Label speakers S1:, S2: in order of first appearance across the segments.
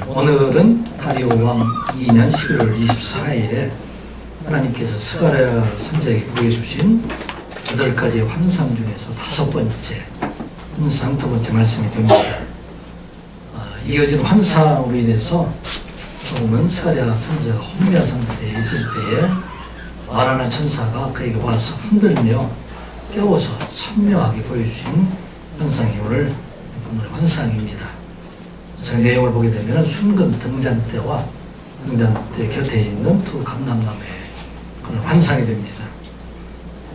S1: 오늘은 다리오 왕 2년 11월 24일에 하나님께서 스가랴 선지자에게 보여주신 8가지의 환상 중에서 5번째 환상, 2번째 말씀이 됩니다. 이어진 환상으로 인해서 조금은 스가랴 선지자가 혼미한 상태에 있을 때에 말하는 천사가 그에게 와서 흔들며 깨워서 선명하게 보여주신 환상이 오늘 본문의 환상입니다. 자, 내용을 보게 되면 순금 등잔대와 등잔대 곁에 있는 두 감람나무의 그런 환상이 됩니다.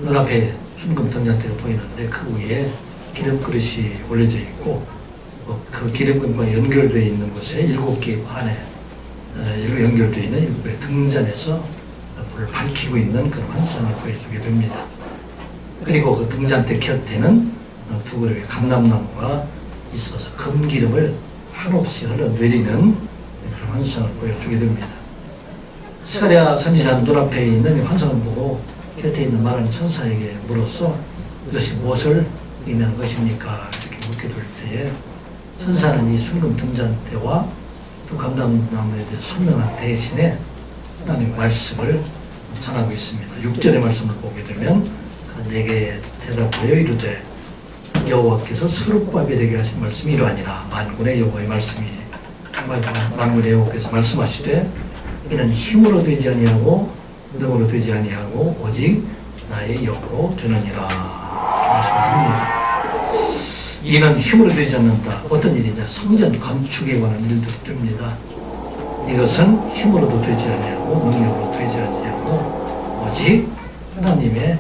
S1: 눈앞에 순금 등잔대가 보이는데 그 위에 기름 그릇이 올려져 있고 그 기름 그릇과 연결되어 있는 곳에 7개의 관에 연결되어 있는 7개의 등잔에서 불을 밝히고 있는 그런 환상을 보여주게 됩니다. 그리고 그 등잔대 곁에는 두 그릇의 감람나무가 있어서 금기름을 한없이 흘러내리는 그런 환상을 보여주게 됩니다. 스가랴 선지자는 눈앞에 있는 이 환상을 보고 곁에 있는 말하는 천사에게 물어서 이것이 무엇을 의미하는 것입니까? 이렇게 묻게 될 때에 천사는 이 순금 등잔대와 두 감람나무에 대해서 설명한 대신에 하나님의 말씀을 전하고 있습니다. 6절의 말씀을 보게 되면 내게 대답하여 이르되 여호와께서 스룹바벨에게 하신 말씀이 이러하니라. 만군의 여호와의 말씀이 만군의 여호와께서 말씀하시되 이는 힘으로 되지 아니하고 능으로 되지 아니하고 오직 나의 영으로 되느니라. 말씀합니다. 이는 힘으로 되지 않는다. 어떤 일이냐? 성전 건축에 관한 일들이 됩니다. 이것은 힘으로도 되지 아니하고 능력으로 되지 아니하고 오직 하나님의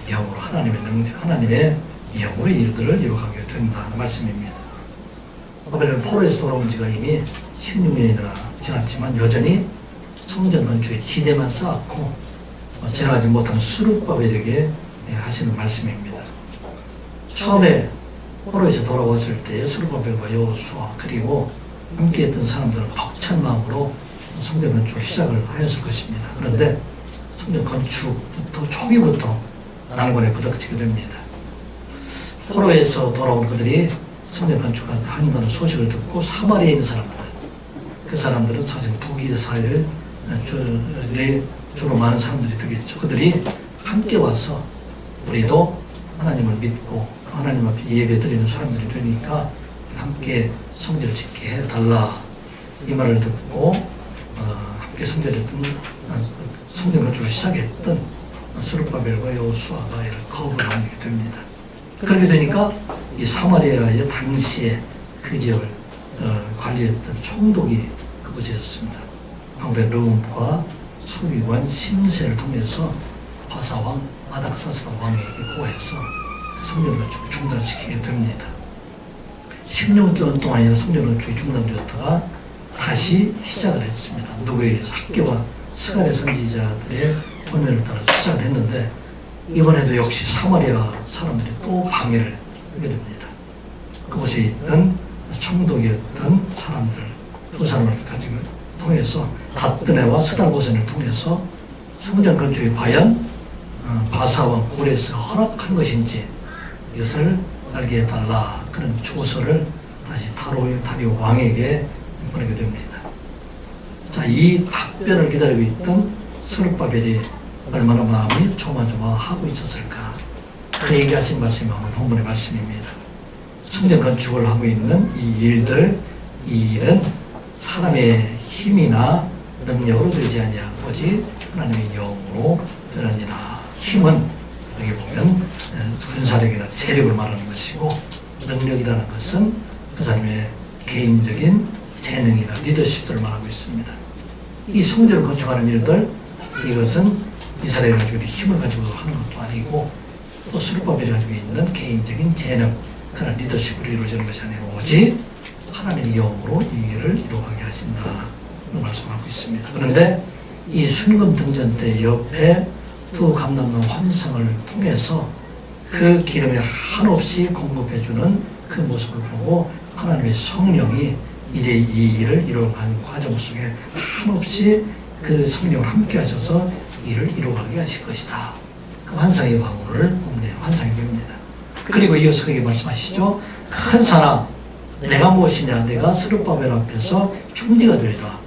S1: 영으로, 하나님의 능력, 하나님의 영으로 일들을 이루어가게 된다는 말씀입니다. 아버지는 포로에서 돌아온 지가 이미 16년이나 지났지만 여전히 성전 건축에 지대만 쌓았고 지나가지 못하는 스룹바벨에게 하시는 말씀입니다. 처음에 포로에서 돌아왔을 때 스룹바벨과 여호수아 그리고 함께했던 사람들은 벅찬 마음으로 성전 건축을 시작을 하였을 것입니다. 그런데 성전 건축부터 초기부터 난관에 부닥치게 됩니다. 포로에서 돌아온 그들이 성전 건축을 한다는 소식을 듣고 사마리아에 있는 사람들, 그 사람들은 사실 북이스라엘 주로 많은 사람들이 되겠죠. 그들이 함께 와서 우리도 하나님을 믿고 하나님 앞에 예배 드리는 사람들이 되니까 함께 성전을 짓게 해달라 이 말을 듣고 함께 성전 건축을 시작했던 스룹바벨과 여호수아가 이를 거부를 하게 됩니다. 그렇게 되니까 이 사마리아의 당시에 그 지역을 관리했던 총독이 그곳이었습니다. 방배 르움과 서기관 심세를 통해서 바사왕 아닥사스 왕에게 고해서 성전 건축을 중단시키게 됩니다. 16년 동안이나 성전 건축이 중단되었다가 다시 시작을 했습니다. 누구에 의해서 학교와 스가랴 선지자들의 권면을 따라서 시작을 했는데 이번에도 역시 사마리아 사람들이 또 방해를 하게 됩니다. 그곳에 있던 총독이었던 사람들 두 사람을 가지고 통해서 다뜨네와 스달보센을 통해서 성전 건축이 과연 바사왕 고레스가 허락한 것인지 이것을 알게 해달라 그런 조서를 다시 다리오 왕에게 보내게 됩니다. 자, 이 답변을 기다리고 있던 스룹바벨이 얼마나 마음이 조마조마하고 있었을까. 그 얘기하신 말씀이 오늘 본문의 말씀입니다. 성전 건축을 하고 있는 이 일들, 이 일은 사람의 힘이나 능력으로 되지 아니하고 오직 하나님의 영으로 되느니라. 힘은 여기 보면 군사력이나 체력을 말하는 것이고 능력이라는 것은 그 사람의 개인적인 재능이나 리더십들을 말하고 있습니다. 이 성전을 건축하는 일들, 이것은 이스라엘 가족들이 힘을 가지고 하는 것도 아니고 또 스룹바벨이 가지고 있는 개인적인 재능, 그런 리더십으로 이루어지는 것이 아니고 오직 하나님의 영으로 이 일을 이루어가게 하신다 그런 말씀하고 있습니다. 그런데 이 순금 등잔대 옆에 두 감람나무 환상을 통해서 그 기름에 한없이 공급해주는 그 모습을 보고 하나님의 성령이 이제 이 일을 이루어가는 과정 속에 한없이 그 성령을 함께 하셔서 일을 이루어가게 하실 것이다. 그 환상의 방문을 본문의 환상이 됩니다. 그리고 이어서 그에게 말씀하시죠. 큰 산아 내가 무엇이냐? 내가 스룹바벨 앞에서 평지가 되리라.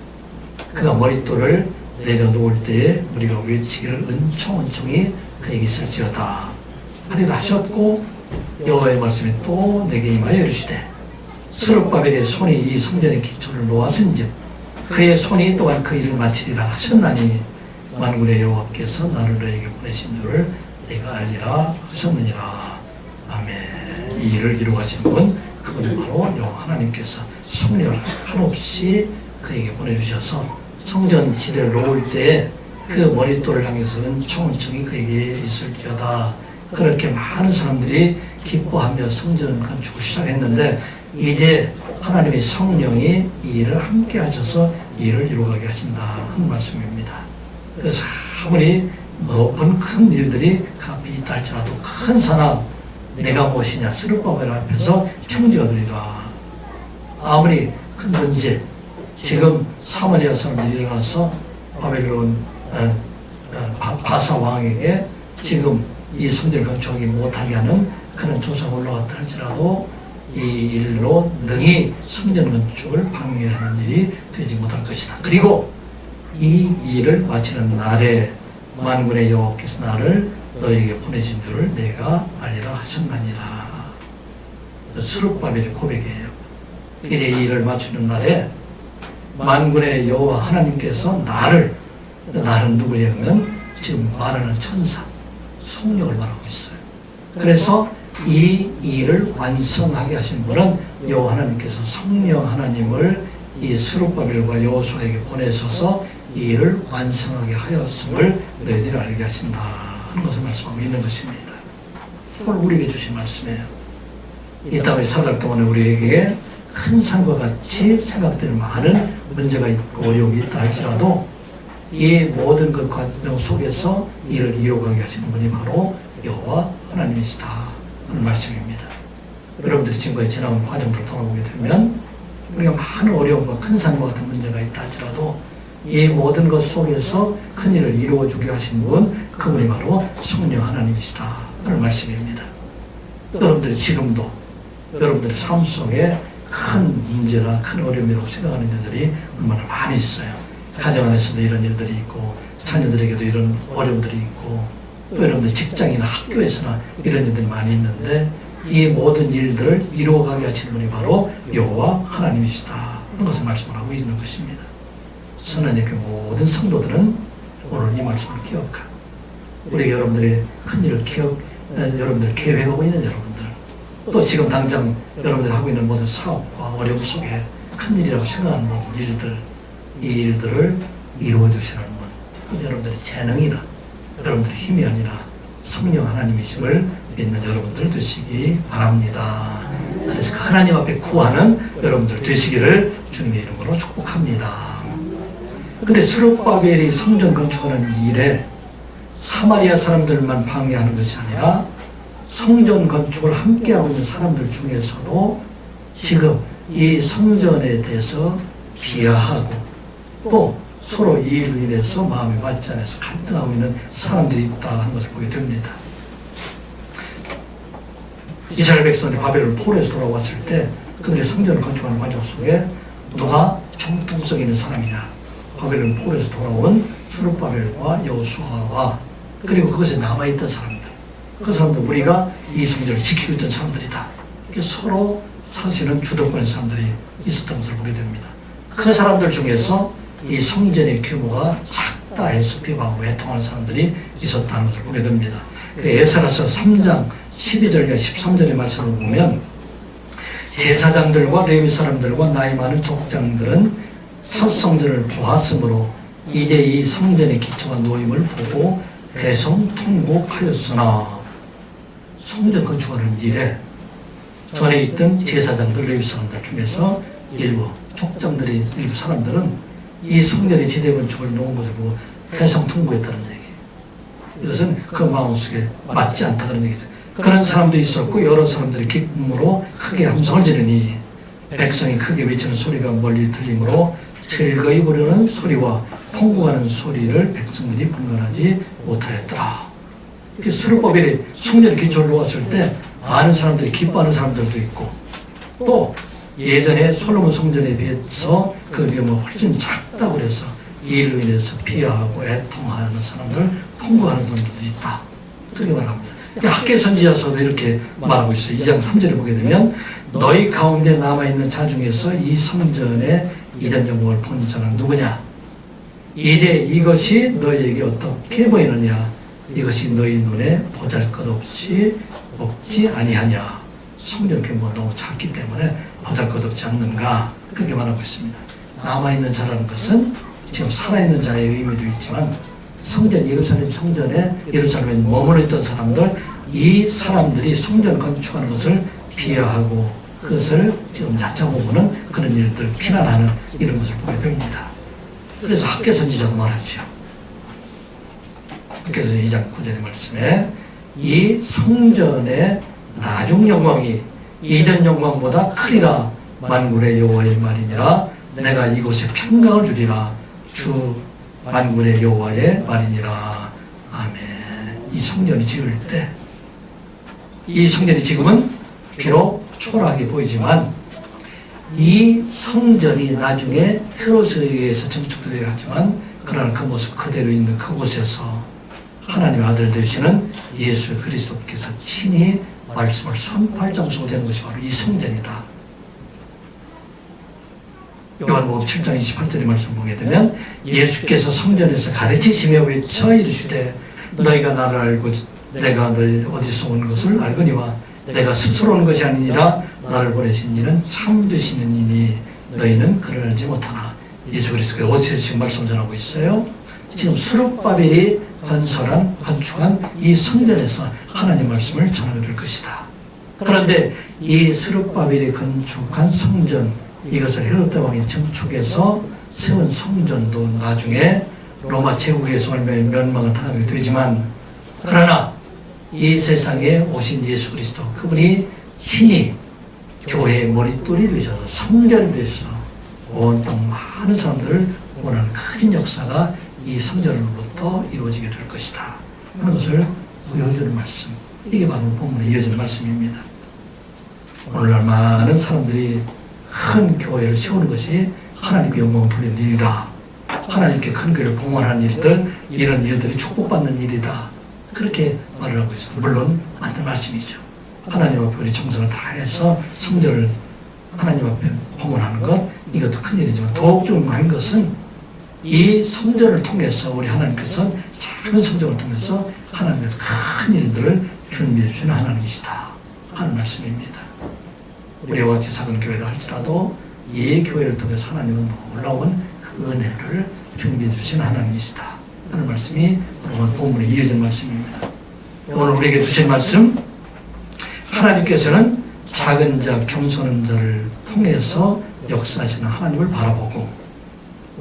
S1: 그가 머릿돌을 내려놓을 때에 우리가 외치기를 은총은총이 그에게 있을지어다 하리라 하셨고, 여호와의 말씀이 또 내게 임하여 이르시되 스룹바벨의 손이 이 성전의 기초를 놓았은즉 그의 손이 또한 그 일을 마치리라 하셨나니 만군의 여호와께서 나를 너에게 보내신 줄을 내가 알리라 하셨느니라. 아멘. 이 일을 이루어가신 분, 그분이 바로 여호와 하나님께서 성령을 한없이 그에게 보내주셔서 성전 지대를 놓을 때에 그 머릿돌을 향해서 은총은총이 그에게 있을지어다. 그렇게 많은 사람들이 기뻐하며 성전 건축을 시작했는데, 이제 하나님의 성령이 이 일을 함께 하셔서 이 일을 이루어가게 하신다 하는 말씀입니다. 그래서 아무리 높은 큰 일들이 그 앞에 있다 할지라도 큰 산아 내가 무엇이냐? 스룹바벨 앞에서 평지가 되리라. 아무리 큰 문제, 지금 사마리아 사람들이 일어나서 바벨론 바사 왕에게 지금 이 성전을 건축하기 못하게 하는 그런 조사가 올라갔다 할지라도 이 일로 능히 성전 건축을 방해하는 일이 되지 못할 것이다. 그리고 이 일을 마치는 날에 만군의 여호와께서 나를 너에게 보내신 줄을 내가 알리라 하셨나니라. 스룹바벨의 고백이에요. 이제 이 일을 마치는 날에 만군의 여호와 하나님께서 나를 누구냐 하면 지금 말하는 천사 성령을 말하고 있어요. 그래서 이 일을 완성하게 하신 분은 여호와 하나님께서 성령 하나님을 이 스룹바벨과 여호수아에게 보내셔서 이 일을 완성하게 하였음을 너희들이 알게 하신다 하는 것을 말씀하고 있는 것입니다. 이걸 우리에게 주신 말씀이에요. 이 땅에 살아갈 동안에 우리에게 큰 산과 같이 생각되는 많은 문제가 있고 어려움이 있다 할지라도 이 모든 것 과정 속에서 이를 이루어가게 하시는 분이 바로 여호와 하나님이시다 하는 말씀입니다. 여러분들이 지금까지 지나온 과정을 돌아보게 되면 우리가 많은 어려움과 큰 산과 같은 문제가 있다 할지라도 이 모든 것 속에서 큰 일을 이루어주게 하신 분, 그분이 바로 성령 하나님이시다 하는 말씀입니다. 여러분들이 지금도 여러분들의 삶 속에 큰 문제나 큰 어려움이라고 생각하는 일들이 얼마나 많이 있어요. 가정 안에서도 이런 일들이 있고 자녀들에게도 이런 어려움들이 있고 또 여러분들 직장이나 학교에서나 이런 일들이 많이 있는데 이 모든 일들을 이루어가게 하시는 분이 바로 여호와 하나님이시다 하는 것을 말씀을 하고 있는 것입니다. 선언의 그 모든 성도들은 오늘 이 말씀을 기억하고 우리 여러분들의 큰 일을 여러분들 계획하고 있는 여러분들 또 지금 당장 여러분들이 하고 있는 모든 사업과 어려움 속에 큰 일이라고 생각하는 모든 일들 이 일들을 이루어 주시는 분 여러분들의 재능이나 여러분들의 힘이 아니라 성령 하나님이심을 믿는 여러분들 되시기 바랍니다. 그래서 그 하나님 앞에 구하는 여러분들 되시기를 주님의 이름으로 축복합니다. 근데 스룹바벨이 성전 건축하는 일에 사마리아 사람들만 방해하는 것이 아니라 성전 건축을 함께하고 있는 사람들 중에서도 지금 이 성전에 대해서 비하하고 또 서로 이 일로 인해서 마음이 맞지 않아서 갈등하고 있는 사람들이 있다 하는 것을 보게 됩니다. 이스라엘 백성들이 바벨론 포로에서 돌아왔을 때 그들의 성전을 건축하는 과정 속에 누가 정통성 있는 사람이냐? 바벨론 포로에서 돌아온 스룹바벨과 여호수아와 그리고 그것에 남아있던 사람들 그 사람들 우리가 이 성전을 지키고 있던 사람들이다. 서로 사실은 주도권의 사람들이 있었던 것을 보게 됩니다. 그 사람들 중에서 이 성전의 규모가 작다 해서 비방하고 외통하는 사람들이 있었다는 것을 보게 됩니다. 에스라서 3장 12절과 13절의 말씀을 보면 제사장들과 레위 사람들과 나이 많은 족장들은 첫 성전을 보았으므로 이제 이 성전의 기초가 놓임을 보고 대성통곡하였으나 성전 건축하는 일에 전에 있던 제사장들 레위 사람들 중에서 일부 족장들의 일부 사람들은 이 성전의 지대 건축을 놓은 것을 보고 대성통곡했다는 얘기예요. 이것은 그 마음속에 맞지 않다 그런 얘기죠. 그런 사람도 있었고 여러 사람들이 기쁨으로 크게 함성을 지르니 백성이 크게 외치는 소리가 멀리 들리므로 즐거이 부르는 소리와 통곡하는 소리를 백성들이 분간하지 못하였더라. 스룹바벨이 성전의 기초를 놓았을 때 많은 사람들이 기뻐하는 사람들도 있고 또 예전에 솔로몬 성전에 비해서 그 규모가 훨씬 작다고 그래서 이로 인해서 피하고 애통하는 사람들, 통곡하는 사람들도 있다. 그렇게 말합니다. 학개 선지자서도 이렇게 말하고 있어요. 2장 3절에 보게 되면 너희 가운데 남아있는 자 중에서 이 성전의 이전 영광을 본 자는 누구냐? 이제 이것이 너희에게 어떻게 보이느냐? 이것이 너희 눈에 보잘것없이 없지 아니하냐? 성전 규모가 너무 작기 때문에 보잘것없지 않는가? 그렇게 말하고 있습니다. 남아있는 자라는 것은 지금 살아있는 자의 의미도 있지만 성전, 예루살렘 성전에 예루살렘에 머물러 있던 사람들, 이 사람들이 성전 건축하는 것을 비하하고 그것을 지금 얕잡아 보는 그런 일들, 비난하는 이런 것을 보게 됩니다. 그래서 학개 선지자도 말하죠. 그래서 2장 9절의 말씀에 이 성전의 나중 영광이 이전 영광보다 크리라 만군의 여호와의 말이니라. 내가 이곳에 평강을 주리라. 주 만군의 여호와의 말이니라. 아멘. 이 성전이 지을 때, 이 성전이 지금은 비록 초라하게 보이지만 이 성전이 나중에 헤롯에 의해서 증축되어야 하지만 그러나 그 모습 그대로 있는 그곳에서 하나님의 아들 되시는 예수 그리스도께서 친히 말씀을 선포할 장소가 되는 것이 바로 이 성전이다. 요한복음 7장 28절의 말씀을 보게 되면 예수께서 성전에서 가르치시며 외쳐 이르시되 너희가 나를 알고 내가 너희 어디서 온 것을 알거니와 내가 스스로 온 것이 아니니라 나를 보내신 이는 참 되시는 이니 너희는 그를 알지 못하나. 예수 그리스도가 어디서 지금 말씀 전하고 있어요? 지금 스룹바벨이 건축한 이 성전에서 하나님 말씀을 전하게 될 것이다. 그런데 이 스룹바벨이 건축한 성전, 이것을 헤롯 왕이 증축해서 세운 성전도 나중에 로마 제국에서 멸망을 당하게 되지만, 그러나 이 세상에 오신 예수 그리스도, 그분이 친히 교회의 머릿돌이 되셔서 성전이 되셔서 온 땅 많은 사람들을 구원하는 큰 역사가 이 성전으로부터 이루어지게 될 것이다 하는 것을 보여주는 말씀, 이게 바로 본문에 이어지는 말씀입니다. 오늘날 많은 사람들이 큰 교회를 세우는 것이 하나님께 영광을 돌리는 일이다, 하나님께 큰 교회를 봉헌하는 일들, 이런 일들이 축복받는 일이다, 그렇게 말을 하고 있습니다. 물론 맞는 말씀이죠. 하나님 앞에 우리 정성을 다해서 성전을 하나님 앞에 봉헌하는 것, 이것도 큰 일이지만 더욱 중요한 것은 이 성전을 통해서 우리 하나님께서, 작은 성전을 통해서 하나님께서 큰 일들을 준비해 주시는 하나님이시다 하는 말씀입니다. 우리와 같이 작은 교회를 할지라도 이 교회를 통해서 하나님은 놀라운 그 은혜를 준비해 주시는 하나님이시다 하는 말씀이 오늘 본문에 이어진 말씀입니다. 오늘 우리에게 주신 말씀, 하나님께서는 작은 자, 겸손한 자를 통해서 역사하시는 하나님을 바라보고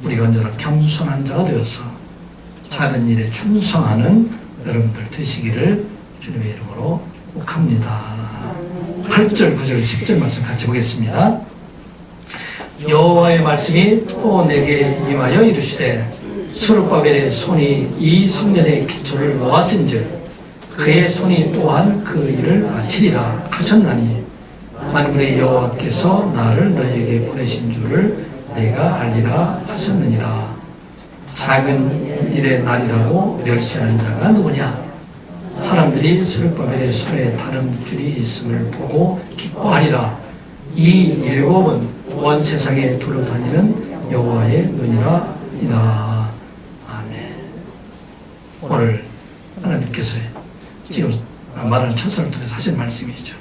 S1: 우리가 언제나 겸손한 자가 되어서 작은 일에 충성하는 여러분들 되시기를 주님의 이름으로 축복합니다. 8절, 9절, 10절 말씀 같이 보겠습니다. 여호와의 말씀이 또 내게 임하여 이르시되 스룹바벨의 손이 이 성전의 기초를 놓았은즉 그의 손이 또한 그 일을 마치리라 하셨나니 만군의 여호와께서 나를 너희에게 보내신 줄을 내가 알리라 하셨느니라. 작은 일의 날이라고 멸시하는 자가 누구냐? 사람들이 스룹바벨의 손에 다른 줄이 있음을 보고 기뻐하리라. 이 일곱은 온 세상에 두루 다니는 여호와의 은이라 이라. 아멘. 오늘 하나님께서 지금 말하는 천사를 통해서 하신 말씀이죠.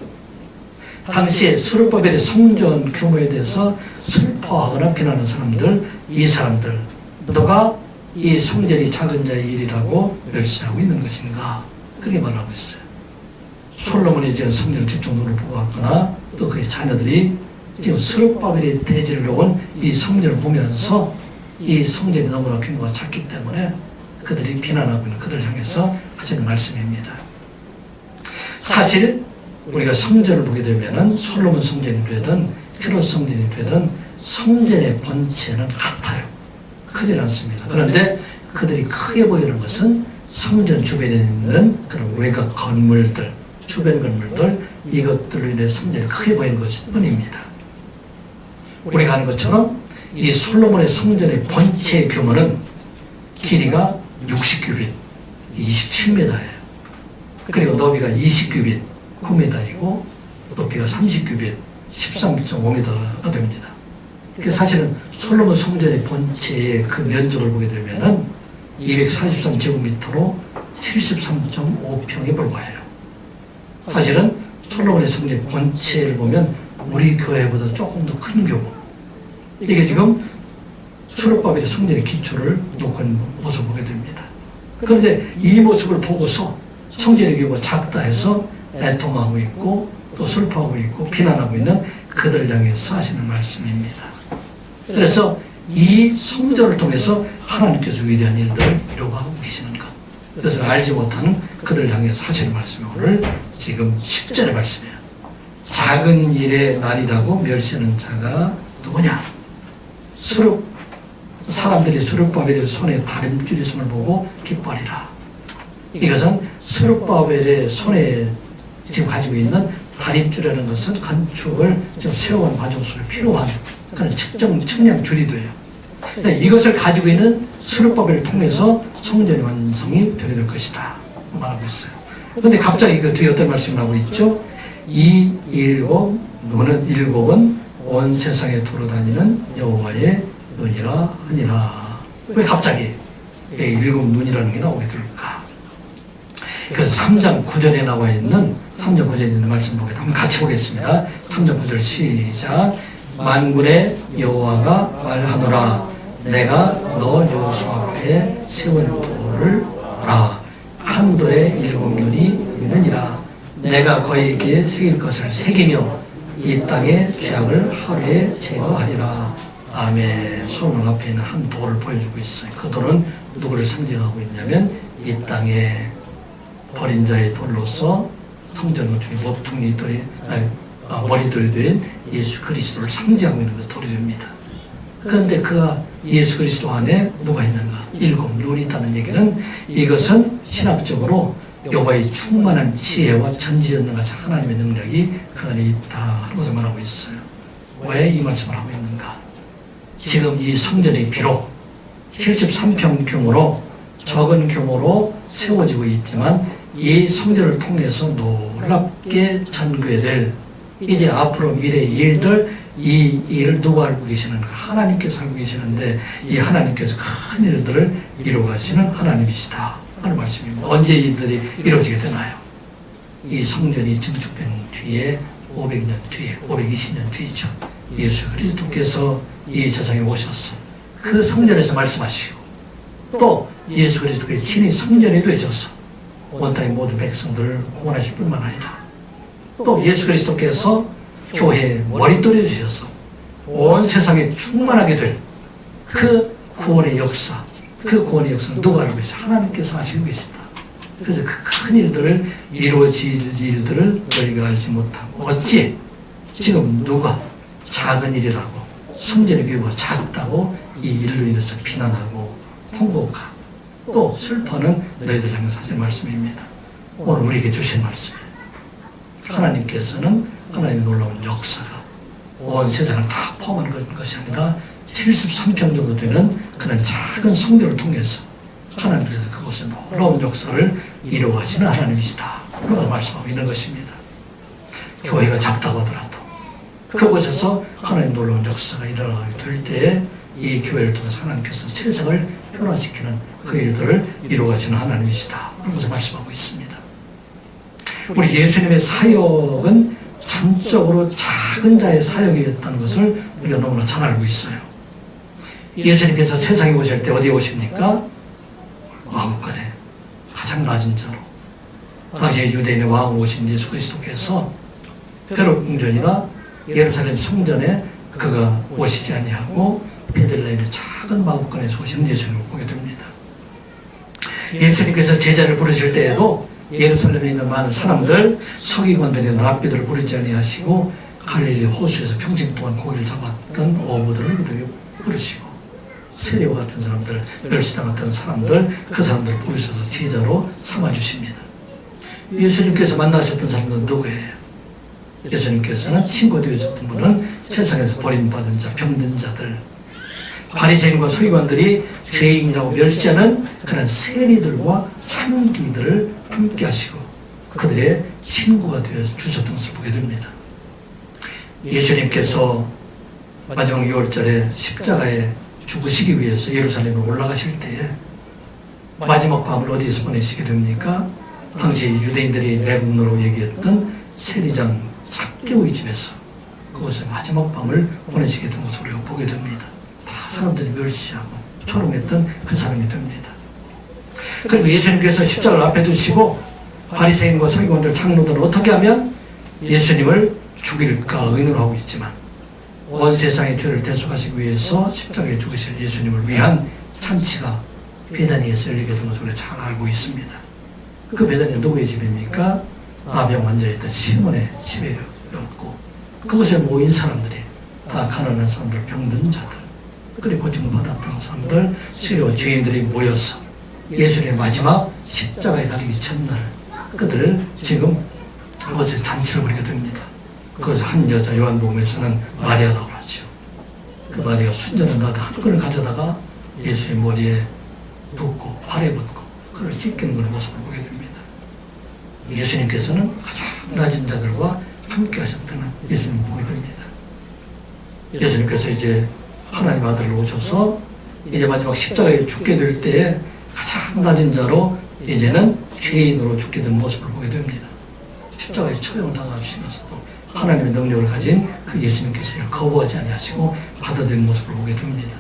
S1: 당시에 스룹바벨의 성전 규모에 대해서 슬퍼하거나 비난하는 사람들, 이 사람들 누가 이 성전이 작은 자의 일이라고 멸시하고 있는 것인가, 그렇게 말하고 있어요. 솔로몬이 지은 성전을 직접 눈으로 왔거나 또 그의 자녀들이 지금 스룹바벨이 대지를 놓은 이 성전을 보면서 이 성전이 너무나 규모가 작기 때문에 그들이 비난하고 있는 그들을 향해서 하시는 말씀입니다. 사실 우리가 성전을 보게 되면은 솔로몬 성전이 되든 헤롯 성전이 되든 성전의 본체는 같아요. 크지 않습니다. 그런데 그들이 크게 보이는 것은 성전 주변에 있는 그런 외곽 건물들, 주변 건물들, 이것들로 인해 성전이 크게 보이는 것일 뿐입니다. 우리가 아는 것처럼 이 솔로몬의 성전의 본체의 규모는 길이가 60규빗, 27m예요. 그리고 너비가 20규빗, 9m이고 높이가 30규빗, 13.5m가 됩니다. 사실은 솔로몬 성전의 본체의 그 면적을 보게 되면은 243제곱미터로 73.5평에 불과해요. 사실은 솔로몬의 성전 본체를 보면 우리 교회보다 조금 더 큰 규모. 이게 지금 수르바벨의 성전의 기초를 놓고 있는 모습을 보게 됩니다. 그런데 이 모습을 보고서 성전의 규모가 작다 해서 애통하고 있고 또 슬퍼하고 있고 비난하고 있는 그들을 향해서 하시는 말씀입니다. 그래서 이 성전을 통해서 하나님께서 위대한 일들을 이루어가고 계시는 것, 그것을 알지 못하는 그들을 향해서 하시는 말씀이 오늘 지금 10절의 말씀이에요. 작은 일의 날이라고 멸시하는 자가 누구냐? 사람들이 수르바벨의 손에 다림줄 있음을 보고 기뻐하리라. 이것은 수르바벨의 손에 지금 가지고 있는 다림줄이라는 것은 건축을 지금 세워가는 과정 속에 필요한 그런 측량 줄이 돼요. 이것을 가지고 있는 수르바벨을 통해서 성전의 완성이 되게 될 것이다 말하고 있어요. 그런데 갑자기 그 뒤에 어떤 말씀이 나오고 있죠? 이 일곱은 온 세상에 돌아다니는 여호와의 눈이라 하니라. 왜 갑자기 일곱 눈이라는 게 나오게 될까? 그래서 3장 9절에 나와 있는 3장 9절에 있는 말씀 보겠습니다. 한번 같이 보겠습니다. 3장 9절 시작. 만군의 여호와가 말하노라. 내가 너 여호수 앞에 세운 돌을 보라. 한 돌에 일곱 눈이 있느니라. 내가 그에게 새길 것을 새기며 이 땅의 죄악을 하루에 제거하리라. 아멘. 솔로몬 앞에 있는 한 돌을 보여주고 있어요. 그 돌은 누구를 상징하고 있냐면 이 땅에 버린 자의 돌로서 성전 건축의 모퉁이 돌이 머리돌이 된 예수 그리스도를 상징하고 있는 그 돌이 됩니다. 그런데 그가 예수 그리스도 안에 누가 있는가? 일곱 눈이 있다는 얘기는 이것은 신학적으로 여호와의 충만한 지혜와 전지전능한 하나님의 능력이 그 안에 있다 하는 것을 말하고 있어요. 왜 이 말씀을 하고 있는가? 지금 이 성전이 비록 73평 규모로 적은 규모로 세워지고 있지만 이 성전을 통해서 놀랍게 전개될 이제 앞으로 미래의 일들, 이 일을 누가 알고 계시는가? 하나님께서 알고 계시는데 이 하나님께서 큰 일들을 이루어가시는 하나님이시다 하는 말씀입니다. 언제 이들이 이루어지게 되나요? 이 성전이 증축된 뒤에 500년 뒤에 520년 뒤죠. 예수 그리스도께서 이 세상에 오셔서 그 성전에서 말씀하시고 또 예수 그리스도께서 친히 성전에 되셔서 온 땅의 모든 백성들을 구원하실 뿐만 아니라 또 예수 그리스도께서 교회에 머리돌이 주셔서 온 세상에 충만하게 될 그 구원의 역사, 그 구원의 역사는 누가 알고 계세요? 하나님께서 하시고 계신다. 그래서 그 큰 일들을 이루어질 일들을 너희가 알지 못하고 어찌 지금 누가 작은 일이라고 성전의 규모가 작다고 이 일로 인해서 비난하고 통곡하고 또 슬퍼하는 너희들 향해서 하신 말씀입니다. 오늘 우리에게 주신 말씀이에요. 하나님께서는 하나님의 놀라운 역사가 온 세상을 다 포함한 것이 아니라 73평 정도 되는 그런 작은 성전을 통해서 하나님께서 그것의 놀라운 역사를 이루어가시는 하나님이시다. 그런 말씀하고 있는 것입니다. 교회가 작다고 하더라도 그곳에서 하나님의 놀라운 역사가 일어나게 될 때에 이 교회를 통해서 하나님께서 세상을 변화시키는 그 일들을 이루어가시는 하나님이시다. 그런 것을 말씀하고 있습니다. 우리 예수님의 사역은 전적으로 작은 자의 사역이었다는 것을 우리가 너무나 잘 알고 있어요. 예수님께서 세상에 오실 때 어디에 오십니까? 왕권에 가장 낮은 자로 당시 유대인의 왕으로 오신 예수 그리스도께서 벼룩궁전이나 예루살렘 성전에 그가 오시지 아니하고 베들레헴의 작은 마을권에서 오시는 예수님을 보게 됩니다. 예수님께서 제자를 부르실 때에도 예루살렘에 있는 많은 사람들, 서기관들이나 랍비들을 부르지 아니하시고 갈릴리 호수에서 평생 동안 고기를 잡았던 어부들을 부르시고 세리와 같은 사람들, 멸시당했던 사람들, 그 사람들을 부르셔서 제자로 삼아주십니다. 예수님께서 만나셨던 사람들은 누구예요? 예수님께서는 친구 되어줬던 분은 세상에서 버림받은 자, 병든 자들, 바리새인과 서기관들이 죄인이라고 멸시하는 그런 세리들과 창기들을 함께 하시고 그들의 친구가 되어 주셨던 것을 보게 됩니다. 예수님께서 마지막 6월절에 십자가에 죽으시기 위해서 예루살렘에 올라가실 때에 마지막 밤을 어디에서 보내시게 됩니까? 당시 유대인들이 매국노로 얘기했던 세리장 삭개오의 집에서 그것을 마지막 밤을 보내시게 된 것을 우리가 보게 됩니다. 다 사람들이 멸시하고 조롱했던 그 사람이 됩니다. 그리고 예수님께서 십자가를 앞에 두시고 바리새인과 서기관들 장로들은 어떻게 하면 예수님을 죽일까 의논하고 있지만 온 세상의 죄를 대속하시기 위해서 십자가에 죽으실 예수님을 위한 찬치가 베다니에서 열리게 된 것을 우리가 잘 알고 있습니다. 그 베다니는 누구의 집입니까? 나병 환자였던 시몬의 집이었고 그곳에 모인 사람들이 다 가난한 사람들, 병든 자들, 그리고 고침을 받았던 사람들, 세리와 죄인들이 모여서 예수님의 마지막 십자가에 달리기 전날 그들을 지금 그것에 잔치를 벌이게 됩니다. 그것을 한 여자, 요한복음에서는 마리아라고 하죠. 그 마리아가 순전한 나다 한 끈을 가져다가 예수의 머리에 붓고 발에 붓고 그를 찢기는 그런 모습을 보게 됩니다. 예수님께서는 가장 낮은 자들과 함께 하셨다는 예수님을 보게 됩니다. 예수님께서 이제 하나님 아들로 오셔서 이제 마지막 십자가에 죽게 될 때에 가장 낮은 자로 이제는 죄인으로 죽게 된 모습을 보게 됩니다. 십자가에 처형을 당하시면서도 하나님의 능력을 가진 그 예수님께서 이를 거부하지 아니하시고 받아들이는 모습을 보게 됩니다.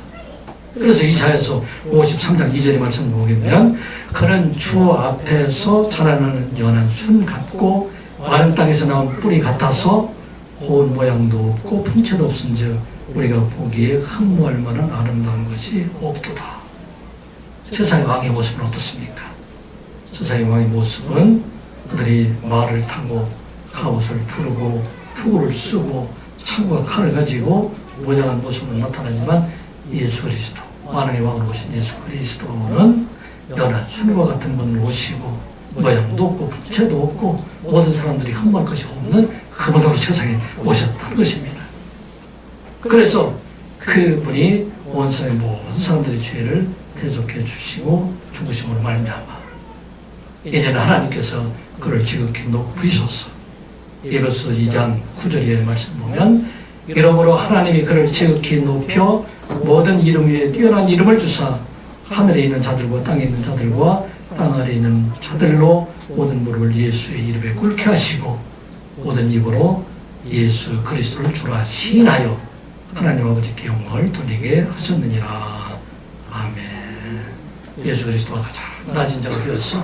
S1: 그래서 이사야서 53장 2절의 말씀을 보게 되면 그는 주 앞에서 자라나는 연한 순 같고 마른 땅에서 나온 뿌리 같아서 고운 모양도 없고 품체도 없은즉 우리가 보기에 흠모할 만한 아름다운 것이 없도다. 세상의 왕의 모습은 어떻습니까? 세상의 왕의 모습은 그들이 말을 타고 갑옷을 두르고 투구를 쓰고 창과 칼을 가지고 모장한 모습으로 나타나지만 예수 그리스도, 만왕의 왕으로 오신 예수 그리스도는 연한 순과 같은 분을 오시고 모양도 없고 부채도 없고 모든 사람들이 흠모할 것이 없는 그분으로 세상에 오셨다는 것입니다. 그래서 그분이 온 세상의 모든 사람들의 죄를 대속해 주시고 죽으심으로 말미암아 이제는 하나님께서 그를 지극히 높이셔서 에베소 2장 9절의 말씀 보면 이러므로 하나님이 그를 지극히 높여 모든 이름 위에 뛰어난 이름을 주사 하늘에 있는 자들과 땅에 있는 자들과 땅 아래에 있는 자들로 모든 무릎을 예수의 이름에 꿇게 하시고 모든 입으로 예수 그리스도를 주라 시인하여 하나님 아버지께 영광을 돌리게 하셨느니라. 아멘. 예수 그리스도가 가장 낮은 자가 되어서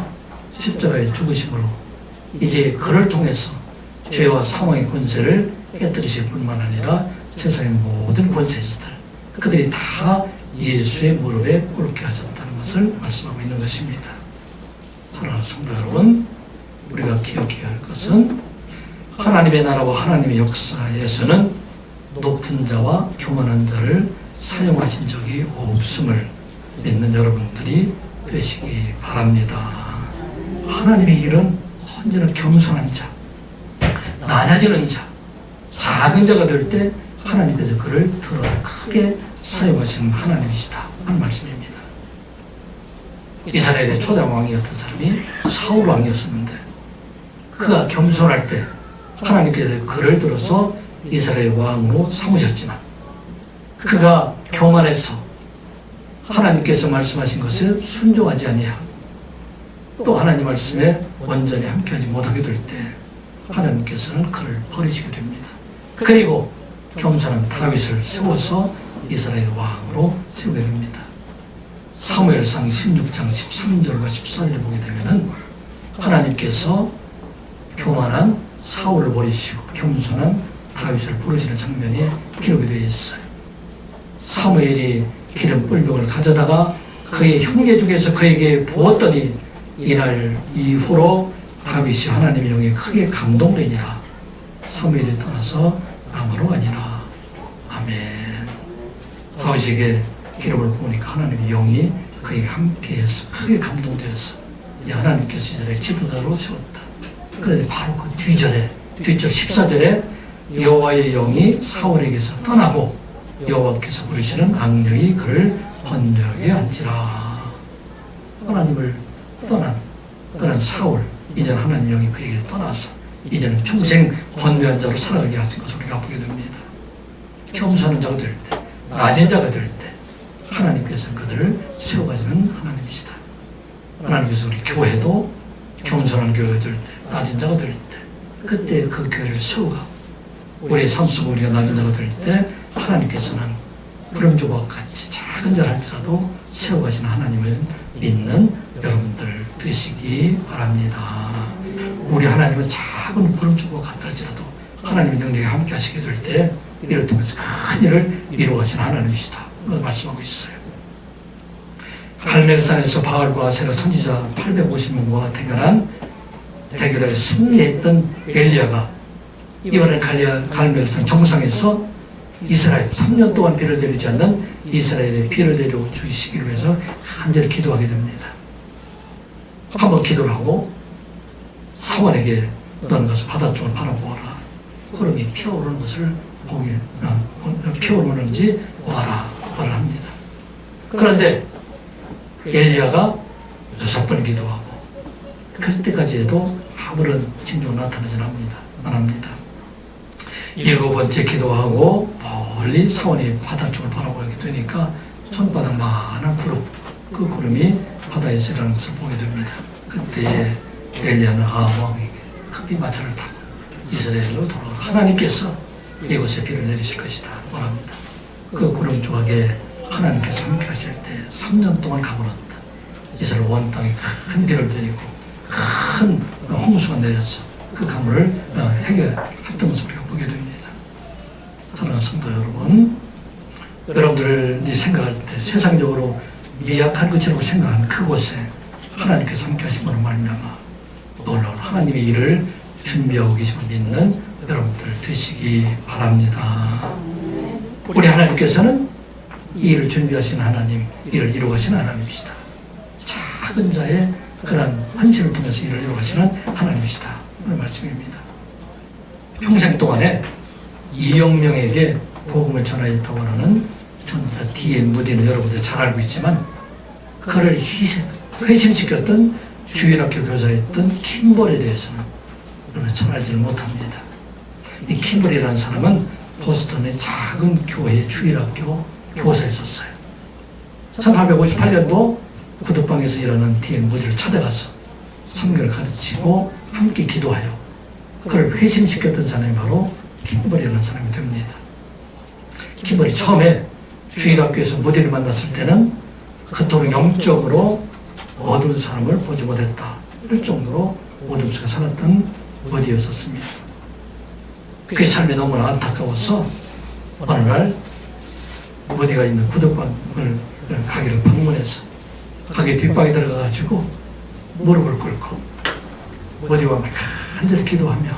S1: 십자가의 죽으심으로 이제 그를 통해서 죄와 사망의 권세를 깨뜨리실 뿐만 아니라 세상의 모든 권세자들 그들이 다 예수의 무릎에 꿇게 하셨다는 것을 말씀하고 있는 것입니다. 사랑하는 성도 여러분, 우리가 기억해야 할 것은 하나님의 나라와 하나님의 역사에서는 높은 자와 교만한 자를 사용하신 적이 없음을 믿는 여러분들이 되시기 바랍니다. 하나님의 일은 언제나 겸손한 자, 낮아지는 자, 작은 자가 될 때 하나님께서 그를 더 크게 사용하시는 하나님이시다 하는 말씀입니다. 이스라엘의 초장 왕이었던 사람이 사울 왕이었었는데 그가 겸손할 때 하나님께서 그를 들어서 이스라엘 왕으로 삼으셨지만 그가 교만해서 하나님께서 말씀하신 것을 순종하지 아니하고 또 하나님 말씀에 온전히 함께하지 못하게 될 때 하나님께서는 그를 버리시게 됩니다. 그리고 겸손한 다윗을 세워서 이스라엘 왕으로 세우게 됩니다. 사무엘상 16장 13절과 14절을 보게 되면은 하나님께서 교만한 사울을 버리시고 겸손한 다윗을 부르시는 장면이 기록이 되어 있어요. 사무엘이 기름 뿔병을 가져다가 그의 형제 중에서 그에게 부었더니 이날 이후로 다윗이 하나님의 영에 크게 감동되니라. 사무엘이 떠나서 라마로 가니라. 아멘. 다윗에게 기름을 부으니까 하나님의 영이 그에게 함께해서 크게 감동되어서 이제 하나님께서 이스라엘 지도자로 세웠다. 그런데 바로 그 뒷절 14절에 여호와의 영이 사울에게서 떠나고 여호와께서 부르시는 악령이 그를 번뇌하게 한지라. 하나님을 떠난 그런 사울, 이제는 하나님 영이 그에게 떠나서 이제는 평생 번뇌한 자로 살아가게 하신 것을 우리가 보게 됩니다. 겸손한 자가 될 때, 낮은 자가 될 때 하나님께서 그들을 세워가시는 하나님이시다. 하나님께서 우리 교회도 겸손한 교회가 될 때, 낮은 자가 될 때, 그때 그 교회를 세워가고 우리의 삶 속에 우리가 낮은 자가 될 때 하나님께서는 구름조각 같이 작은 자를 할지라도 세워가시는 하나님을 믿는 여러분들 되시기 바랍니다. 우리 하나님은 작은 구름조각 같다 할지라도 하나님의 능력이 함께 하시게 될 때 이를 통해서 큰 일을 이루어가시는 하나님이시다. 그걸 말씀하고 있어요. 갈멜산에서 바알과 아세라 선지자 850명과 대결에 승리했던 엘리야가 이번에 갈멜산 정상에서 이스라엘 3년 동안 비를 내리지 않는 이스라엘에 비를 내려 주시기로 해서 간절히 기도하게 됩니다. 한번 기도를 하고 사원에게 너는 가서 바다 쪽을 바라보아라. 구름이 피어오르는 것을 피어오르는지 보아라. 말을 합니다. 그런데 엘리야가 6번 기도하고 그때까지 해도 아무런 징조가 나타나지 안 합니다. 7번째 기도하고 멀리 사원이 바다 쪽을 바라보게 되니까 손바닥만한 구름, 그 구름이 바다에서 일어나는 것을 보게 됩니다. 그때 엘리야는 왕에게 급히 마차를 타고 이스라엘로 돌아가 하나님께서 이곳에 비를 내리실 것이다 말합니다. 그 구름 조각에 하나님께서 함께 하실 때 3년 동안 가물었던 이스라엘 온 땅에 큰 비를 내리고 큰 홍수가 내려서 그 가물을 해결했던 것을 우리가 보게 됩니다. 사랑하는 성도 여러분, 여러분들이 생각할 때 세상적으로 미약한 것이라고 생각하는 그곳에 하나님께서 함께 하신 것으로 말미암아 놀라운 하나님의 일을 준비하고 계심을 믿는 여러분들 되시기 바랍니다. 우리 하나님께서는 이 일을 준비하시는 하나님, 일을 이루어가시는 하나님이시다. 작은 자의 그런 헌신을 통해서 일을 이루어가시는 하나님이시다. 그런 말씀입니다. 평생 동안에 이영명에게 복음을 전하였다고 하는 전자 D.M. 무디는 여러분들 잘 알고 있지만 그를 회심시켰던 주일학교 교사였던 킴볼에 대해서는 여러분 잘 알지는 못합니다. 이 킴볼이라는 사람은 보스턴의 작은 교회 주일학교 교사였었어요. 1858년도 구두방에서 일하는 D.M. 무디를 찾아가서 성경을 가르치고 함께 기도하여 그를 회심시켰던 사람이 바로 킴볼이라는 사람이 됩니다. 킴볼이 처음에 주일학교에서 무디를 만났을 때는 그토록 영적으로 어두운 사람을 보지 못했다. 이럴 정도로 어두운 속에 살았던 무디였었습니다. 그의 삶이 너무나 안타까워서 어느 날 무디가 있는 구두방을 가게를 방문해서 가게 뒷방에 들어가가지고 무릎을 꿇고 무디와 간절히 기도하며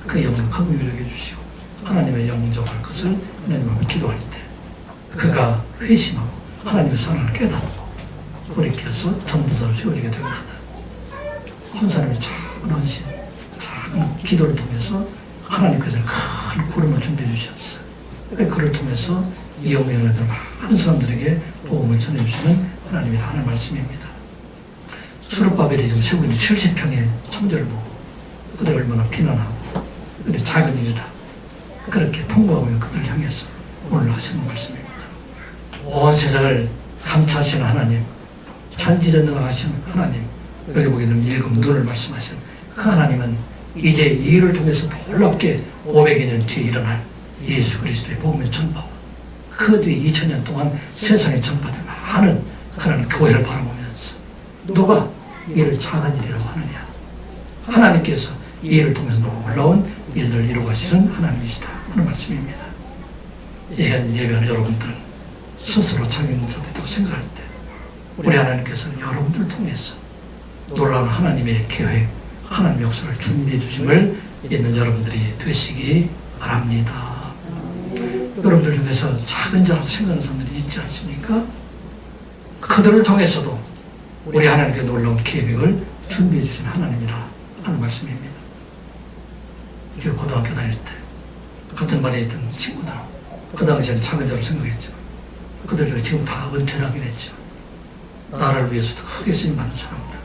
S1: 그 영을 긍휼히 여겨주시고 하나님의 영접할 것을 하나님 앞에 기도할 때 그가 회심하고 하나님의 사랑을 깨닫고 돌이켜서 전도자로 세워지게 됩니다. 한 사람이 작은 헌신, 작은 기도를 통해서 하나님께서 큰 구름을 준비해 주셨어요. 그를 통해서 이영명을 들어 많은 사람들에게 복음을 전해주시는 하나님의 하나님 말씀입니다. 수르바벨이 지금 세우고 있는 70평의 성전을 보고 그들이 얼마나 비난하고 그들이 작은 일이다 그렇게 통보하고 있는 그들을 향해서 오늘 하시는 말씀입니다. 온 세상을 감찰하시는 하나님, 천지전능을 하시는 하나님, 여기 보게 되면 일곱 눈을 말씀하시는 그 하나님은 이제 이 일을 통해서 놀랍게 500여 년 뒤에 일어날 예수 그리스도의 복음의 전파, 그 뒤에 2000년 동안 세상에 전파된 많은 그런 교회를 바라보면서 누가 이를 작은 일이라고 하느냐? 하나님께서 이 일을 통해서 놀라운 일들을 이루어가시는 하나님이시다 하는 말씀입니다. 이 시간 예배하는 여러분들 스스로 자기자들도 생각할 때 우리 하나님께서는 여러분들을 통해서 놀라운 하나님의 계획, 하나님 역사를 준비해 주심을 믿는 여러분들이 되시기 바랍니다. 여러분들 중에서 작은 자라고 생각하는 사람들이 있지 않습니까? 그들을 통해서도 우리 하나님께 놀라운 계획을 준비해 주신 하나님이라 하는 말씀입니다. 제가 고등학교 다닐 때 같은 반에 있던 친구들, 그 당시에는 작은 자로 생각했죠. 그들 중에 지금 다 은퇴하게 됐죠. 나라를 위해서도 크게 쓰임받는 사람들,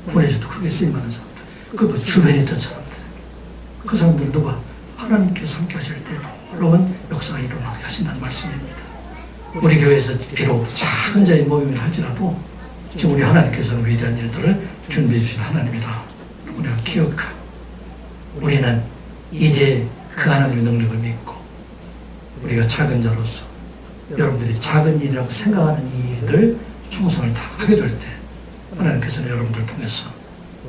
S1: 군에서도 크게 쓰임받는 사람들, 그 주변에 있던 사람들, 그 사람들 누가 하나님께서 함께 하실 때 놀라운 역사가 일어나게 하신다는 말씀입니다. 우리 교회에서 비록 작은 자의 모임을 할지라도 지금 우리 하나님께서는 위대한 일들을 준비해 주신 하나님이다. 우리가 기억하고 우리는 이제 그 하나님의 능력을 믿고 우리가 작은 자로서 여러분들이 작은 일이라고 생각하는 이 일들 충성을 다 하게 될 때 하나님께서는 여러분들 통해서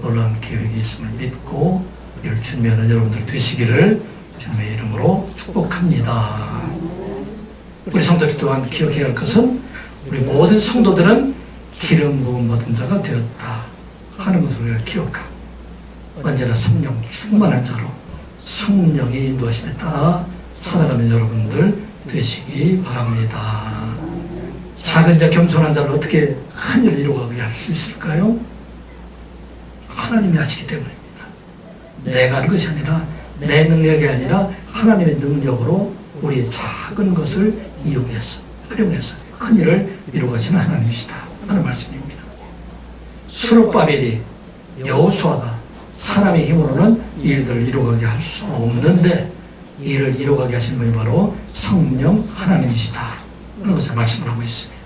S1: 놀라운 계획이 있음을 믿고 이를 준비하는 여러분들 되시기를 주님의 이름으로 축복합니다. 우리 성도들 또한 기억해야 할 것은 우리 모든 성도들은 기름 부음 받은 자가 되었다 하는 것을 우리가 기억하고 언제나 성령 충만한 자로 성령의 인도하심에 따라 살아가는 여러분들 되시기 바랍니다. 작은 자 겸손한 자를 어떻게 큰 일을 이루어가게 할 수 있을까요? 하나님이 하시기 때문입니다. 내가 하는 것이 아니라 내 능력이 아니라 하나님의 능력으로 우리의 작은 것을 이용해서 활용해서 큰 일을 이루어가시는 하나님이시다 하는 말씀입니다. 스룹바벨이 여호수아가 사람의 힘으로는 이 일들을 이루어가게 할 수 없는데 이 일을 이루어가게 하시는 분이 바로 성령 하나님이시다 하는 것을 말씀을 하고 있습니다.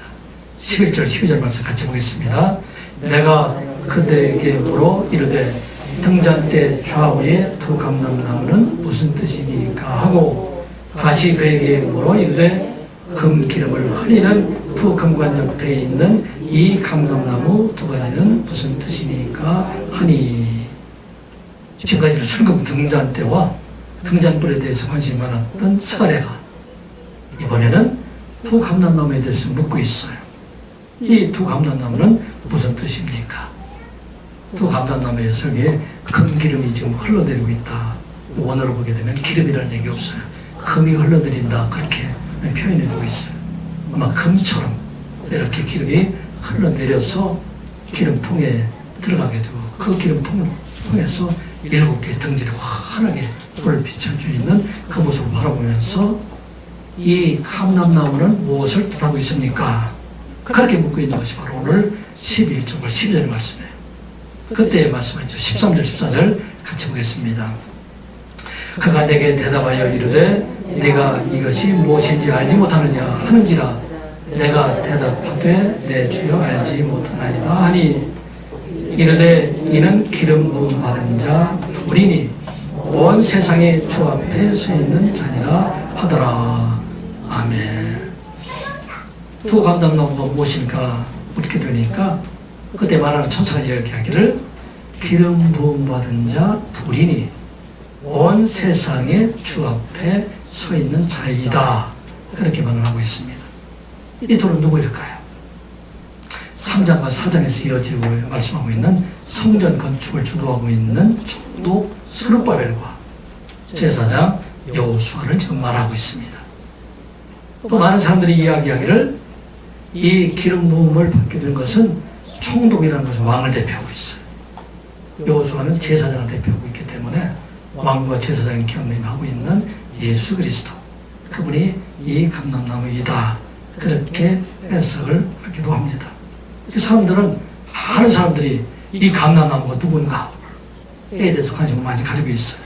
S1: 11절 12절 말씀 같이 보겠습니다. 내가 그대에게 물어 이르되 등잔대 좌우에 두 감람나무는 무슨 뜻이니까 하고 다시 그에게 물어 이르되 금기름을 흘리는 두 금관 옆에 있는 이 감람나무 두 가지는 무슨 뜻이니까 하니. 지금까지는 순금 등잔대와 등잔불에 대해서 관심이 많았던 스가랴가 이번에는 두 감람나무에 대해서 묻고 있어요. 이 두 감람나무는 무슨 뜻입니까? 두 감람나무의 속에 금기름이 지금 흘러내리고 있다. 원어로 보게 되면 기름이라는 얘기 없어요. 금이 흘러내린다 그렇게 표현해주고 있어요. 아마 금처럼 이렇게 기름이 흘러내려서 기름통에 들어가게 되고 그 기름통을 통해서 7개의 등질이 환하게 불을 비춰주고 있는 그 모습을 바라보면서 이 감람나무는 무엇을 뜻하고 있습니까? 그렇게 묻고 있는 것이 바로 오늘 11절 12절 말씀이에요. 그때의 말씀이죠. 13절 14절 같이 보겠습니다. 그가 내게 대답하여 이르되 네가 이것이 무엇인지 알지 못하느냐 하는지라 내가 대답하되 내 주여 알지 못하나이다 하니 이르되 이는 기름 부음 받은 자 둘이니 온 세상의 주 앞에 서 있는 자니라 하더라. 아멘. 두 감람나무가 무엇인가 묻게 되니까 그때 말하는 천사가 이야기하기를 기름 부음 받은 자 둘이니 온 세상의 주 앞에 서 있는 자이다. 그렇게 말을 하고 있습니다. 이 둘은 누구일까요? 3장과 4장에서 이어지고 말씀하고 있는 성전 건축을 주도하고 있는 총독 스룹바벨과 제사장 여호수아를 지금 말하고 있습니다. 또 많은 사람들이 이야기하기를 이 기름 부음을 받게 된 것은 총독이라는 것은 왕을 대표하고 있어요. 여호수아는 제사장을 대표하고 있기 때문에 왕과 제사장의 경륜을 하고 있는 예수 그리스도 그분이 이 감람나무이다 그렇게 해석을 하기도 합니다. 사람들은 많은 사람들이 이 감람나무가 누군가에 대해서 관심을 많이 가지고 있어요.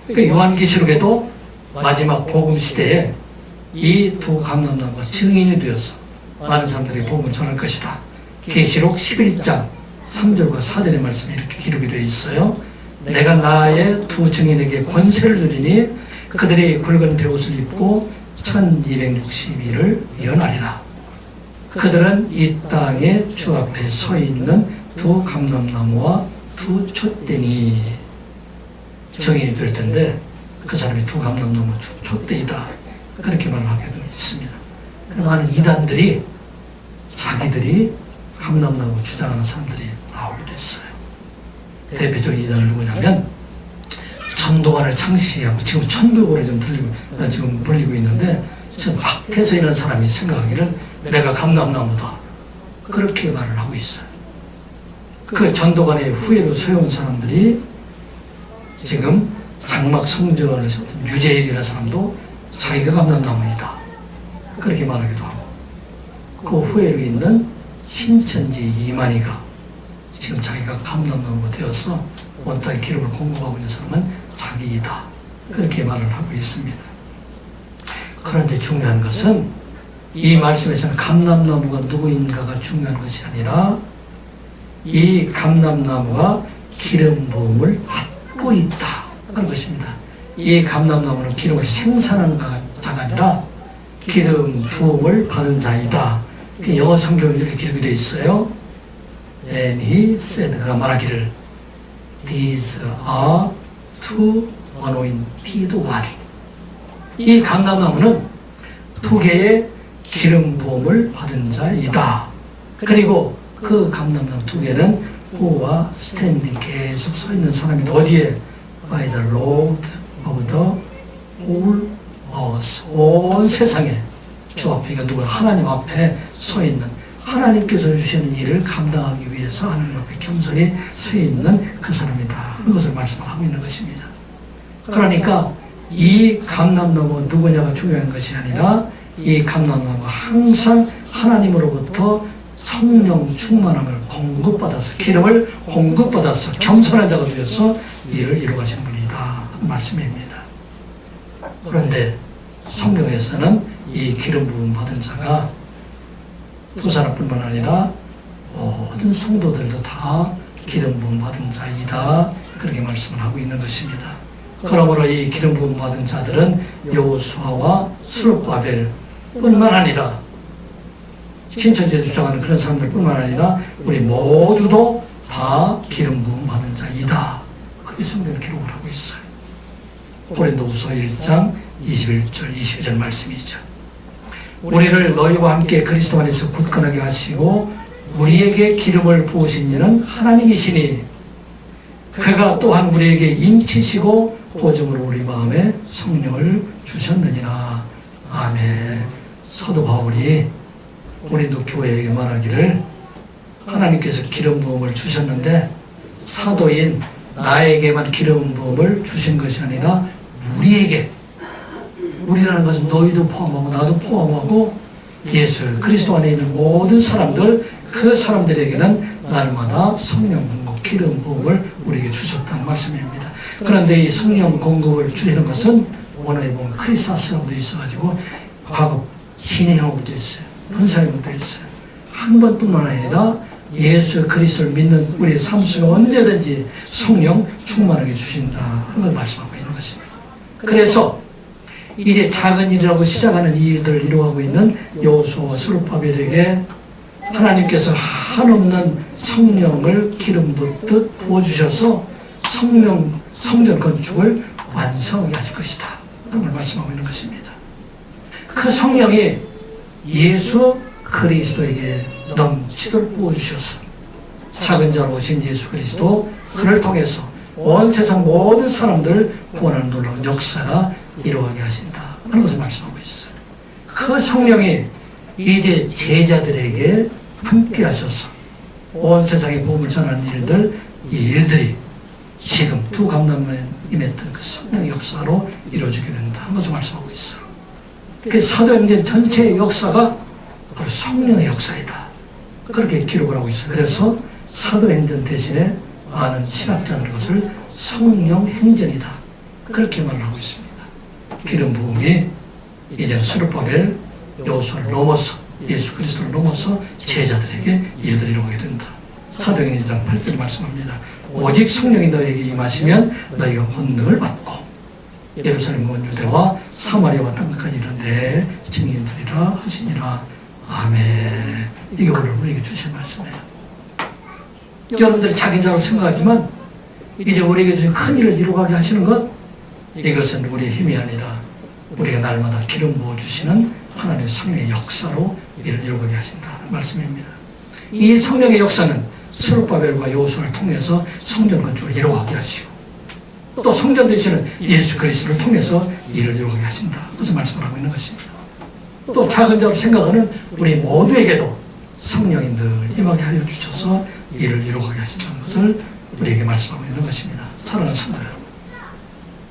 S1: 그러니까 요한계시록에도 마지막 복음 시대에 이 두 감람나무가 증인이 되어서 많은 사람들이 복음을 전할 것이다. 계시록 11장 3절과 4절의 말씀이 이렇게 기록이 되어 있어요. 내가 나의 두 증인에게 권세를 주리니 그들이 굵은 베옷을 입고 1260일을 예언하리라. 그들은 이 땅의 주 앞에 서 있는 두 감람나무와 두 촛대니 정인이 될 텐데 그 사람이 두 감람나무 두 촛대이다. 그렇게 말을 하게 되어 있습니다. 많은 이단들이 자기들이 감람나무 주장하는 사람들이 나오게 됐어요. 대표적인 이단은 누구냐면 전도관을 창시하고 지금 천도교를 지금 불리고 있는데 지금 학태서 있는 사람이 생각하기를 내가 감람나무다 그렇게 말을 하고 있어요. 그 전도관의 후예로 세운 사람들이 지금 장막 성전을 세웠던 유재일이라는 사람도 자기가 감람나무이다 그렇게 말하기도 하고, 그 후에 있는 신천지 이만희가 지금 자기가 감람나무가 되어서 온 땅에 기름을 공급하고 있는 사람은 자기이다 그렇게 말을 하고 있습니다. 그런데 중요한 것은 이 말씀에서는 감람나무가 누구인가가 중요한 것이 아니라 이 감람나무가 기름 부음을 받고 있다 하는 것입니다. 이 감람나무는 기름을 생산하는 자가 아니라 기름 부음을 받은 자이다. 영어 성경은 이렇게 기록이 되어 있어요. Then he said, 그가 말하기를 These are two anointed ones. 이 감람나무는 두 개의 기름 부음을 받은 자이다. 그리고 그 감람나무 두 개는 호와 스탠딩 계속 서 있는 사람이 어디에? By the Lord of the whole earth. 온 세상에 주 앞에, 누구 하나님 앞에 서 있는, 하나님께서 주시는 일을 감당하기 위해서 하나님 앞에 겸손히 서 있는 그 사람이다. 그것을 말씀하고 있는 것입니다. 그러니까 이 감람나무가 누구냐가 중요한 것이 아니라 이 감람나무가 항상 하나님으로부터 성령 충만함을 공급받아서, 기름을 공급받아서 겸손한 자가 되어서 일을 이루어가시는 분이다 그 말씀입니다. 그런데 성경에서는 이 기름 부음 받은 자가 두 사람뿐만 아니라 모든 성도들도 다 기름 부음 받은 자이다 그렇게 말씀을 하고 있는 것입니다. 그러므로 이 기름 부음 받은 자들은 여호수아와 스룹바벨 뿐만 아니라 신천지에 주장하는 그런 사람들 뿐만 아니라 우리 모두도 다 기름 부음 받은 자이다 그렇게 성경을 기록을 하고 있어요. 고린도후서 1장 21절 22절 말씀이죠. 우리를 너희와 함께 그리스도 안에서 굳건하게 하시고 우리에게 기름을 부으신 이는 하나님이시니 그가 또한 우리에게 인치시고 보증으로 우리 마음에 성령을 주셨느니라. 아멘. 사도 바울이 고린도 교회에게 말하기를 하나님께서 기름 부음을 주셨는데 사도인 나에게만 기름 부음을 주신 것이 아니라 우리에게, 우리라는 것은 너희도 포함하고 나도 포함하고 예수 그리스도 안에 있는 모든 사람들, 그 사람들에게는 날마다 성령 공급, 기름 부음을 우리에게 주셨다는 말씀입니다. 그런데 이 성령 공급을 주시는 것은 원어에 보면 크리스마스라고 되어 있어가지고 과거 진행하고 되어 있어요. 분사형으로 되어 있어요. 한 번뿐만 아니라 예수 그리스도를 믿는 우리의 삶 속에 언제든지 성령 충만하게 주신다 하는 걸 말씀하고 있는 것입니다. 그래서 이제 작은 일이라고 시작하는 이 일들을 이루어가고 있는 여호수아와 스룹바벨에게 하나님께서 한없는 성령을 기름 붓듯 부어주셔서 성전 건축을 완성하게 하실 것이다 그런 걸 말씀하고 있는 것입니다. 그 성령이 예수 그리스도에게 넘치도록 부어주셔서 작은 자로 오신 예수 그리스도, 그를 통해서 온 세상 모든 사람들을 구원하는 놀라운 역사가 이루어가게 하신다 하는 것을 말씀하고 있어요. 그 성령이 이제 제자들에게 함께 하셔서 온 세상에 복음을 전하는 일들, 이 일들이 지금 두 감람나무에 임했던 그 성령의 역사로 이루어지게 된다 하는 것을 말씀하고 있어요. 그 사도행전 전체의 역사가 바로 성령의 역사이다 그렇게 기록을 하고 있어요. 그래서 사도행전 대신에 많은 신학자들 것을 성령행전이다 그렇게 말을 하고 있습니다. 기름 부음이 이제 스룹바벨, 여호수아를 넘어서 예수 그리스도를 넘어서 제자들에게 일들을 이루게 된다. 사도행전 8절 말씀합니다. 오직 성령이 너에게 임하시면 너희가 권능을 받고 예루살렘 온 유대와 사마리아와 땅끝까지 이르는 내 증인들이라 하시니라. 아멘. 이게 오늘 우리에게 주신 말씀이에요. 여러분들이 자기 자로 생각하지만 이제 우리에게 주신 큰 일을 이루어가게 하시는 것, 이것은 우리의 힘이 아니라 우리가 날마다 기름 부어주시는 하나님의 성령의 역사로 이를 이루어가게 하신다는 말씀입니다. 이 성령의 역사는 스룹바벨과 여호수아를 통해서 성전 건축을 이루어가게 하시고 또 성전 되시는 예수 그리스도를 통해서 일을 이루어가게 하신다. 그것을 말씀을 하고 있는 것입니다. 또 작은 자로 생각하는 우리 모두에게도 성령이 늘 임하게 하여 주셔서 일을 이루어가게 하신다는 것을 우리에게 말씀하고 있는 것입니다. 사랑하는 성도 여러분,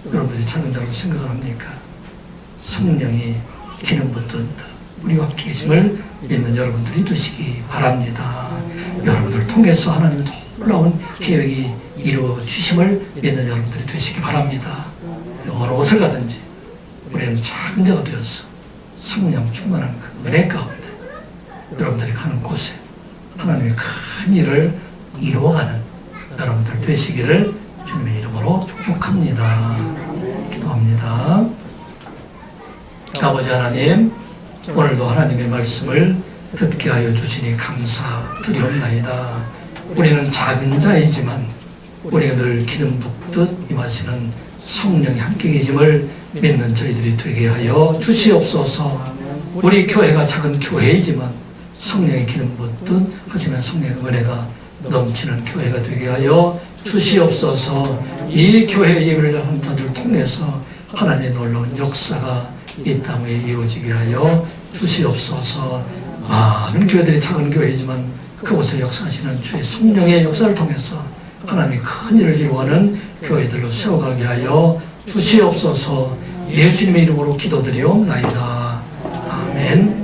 S1: 여러분들이 찾는 자로 생각을 합니까? 성령이 기름 붓듯 우리와 함께 계심을 믿는 여러분들이 되시기 바랍니다. 여러분들을 통해서 하나님의 놀라운 계획이 이루어 주심을 믿는 여러분들이 되시기 바랍니다. 어느 곳을 가든지 우리는 작은 자가 되어서 성령 충만한 그 은혜 가운데 여러분들이 가는 곳에 하나님의 큰 일을 이루어가는 여러분들 되시기를 주님의 이름으로 축복합니다. 기도합니다. 아버지 하나님, 오늘도 하나님의 말씀을 듣게 하여 주시니 감사드리옵나이다. 우리는 작은 자이지만 우리가 늘 기름 붓듯 임하시는 성령이 함께 계심을 믿는 저희들이 되게 하여 주시옵소서. 우리 교회가 작은 교회이지만 성령의 기름 붓듯 하시는 성령의 은혜가 넘치는 교회가 되게 하여 주시옵소서. 이 교회 예배를 하는 자들을 통해서 하나님의 놀라운 역사가 이 땅에 이루어지게 하여 주시옵소서. 많은 교회들이 작은 교회이지만 그곳에 역사하시는 주의 성령의 역사를 통해서 하나님이 큰 일을 이루어가는 교회들로 세워가게 하여 주시옵소서. 예수님의 이름으로 기도드리옵나이다. 아멘.